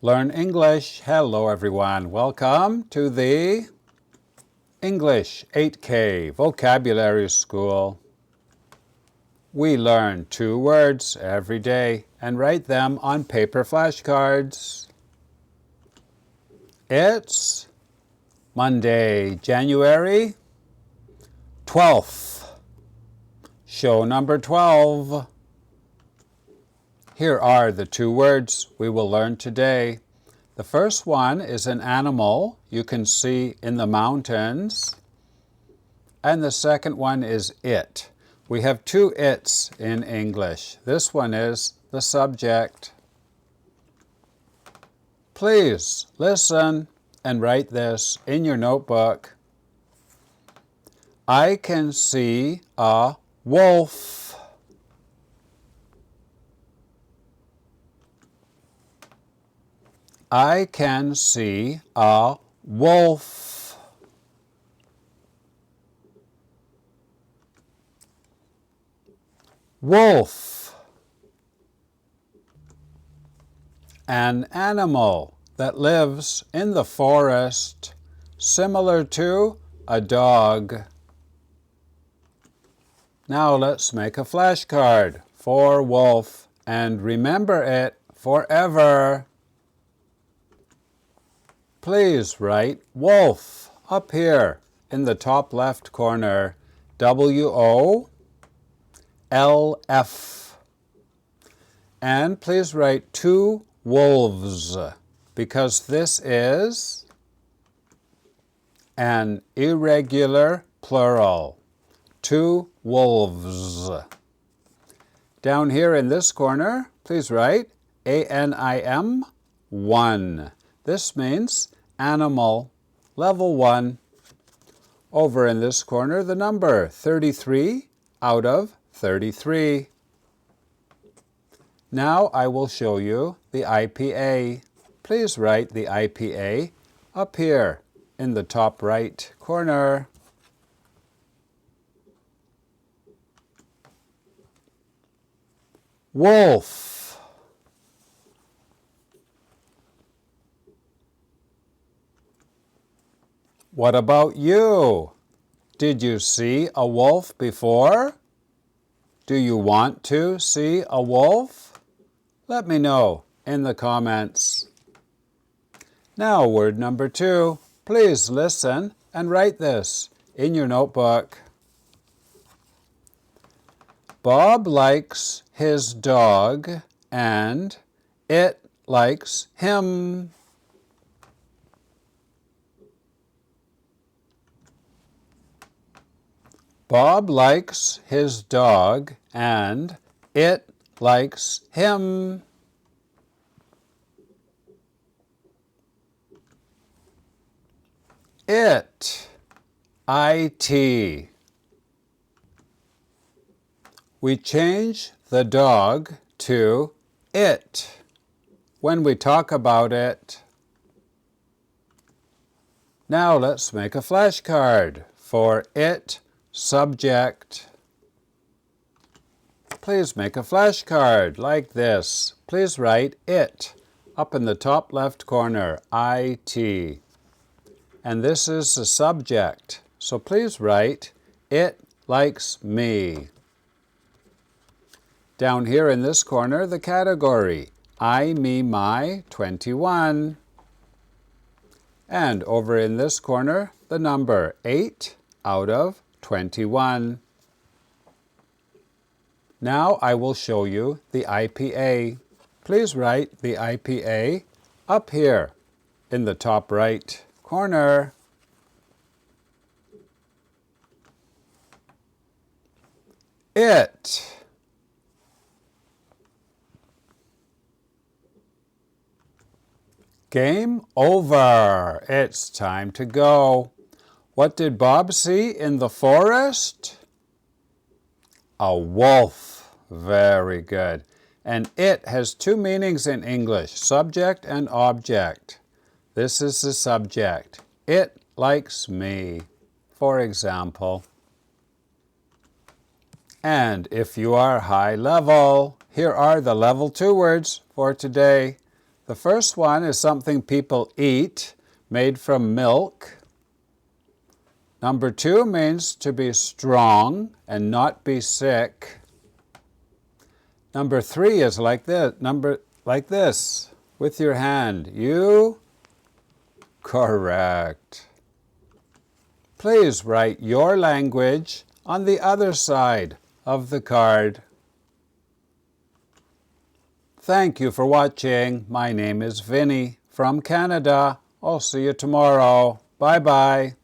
Learn English. Hello everyone. Welcome to the English 8K Vocabulary School. We learn 2 words every day and write them on paper flashcards. It's Monday, January 12th. Show number 12. Here are the 2 words we will learn today. The first one is an animal you can see in the mountains. And the second one is it. We have 2 its in English. This one is the subject. Please listen and write this in your notebook. I can see a wolf. I can see a wolf. Wolf. An animal that lives in the forest, similar to a dog. Now let's make a flashcard for wolf and remember it forever. Please write wolf up here in the top left corner. W-O-L-F. And please write 2 wolves because this is an irregular plural. 2 wolves. Down here in this corner, please write A-N-I-M 1. This means animal, level 1. Over in this corner, the number 33 out of 33. Now I will show you the IPA. Please write the IPA up here in the top right corner. Wolf. What about you? Did you see a wolf before? Do you want to see a wolf? Let me know in the comments. Now, word number 2. Please listen and write this in your notebook. Bob likes his dog and it likes him. Bob likes his dog and it likes him. It. I-T. We change the dog to it when we talk about it. Now let's make a flashcard for it. Subject. Please make a flashcard like this. Please write it up in the top left corner, I-T. And this is the subject. So please write, it likes me. Down here in this corner, the category, I, me, my, 21. And over in this corner, the number 8 out of 21. Now I will show you the IPA. Please write the IPA up here in the top right corner. It. Game over. It's time to go. What did Bob see in the forest? A wolf. Very good. And it has 2 meanings in English, subject and object. This is the subject. It likes me, for example. And if you are high level, here are the level 2 words for today. The first one is something people eat, made from milk. Number 2 means to be strong and not be sick. Number 3 is like this, with your hand. You? Correct. Please write your language on the other side of the card. Thank you for watching. My name is Vinny from Canada. I'll see you tomorrow. Bye-bye.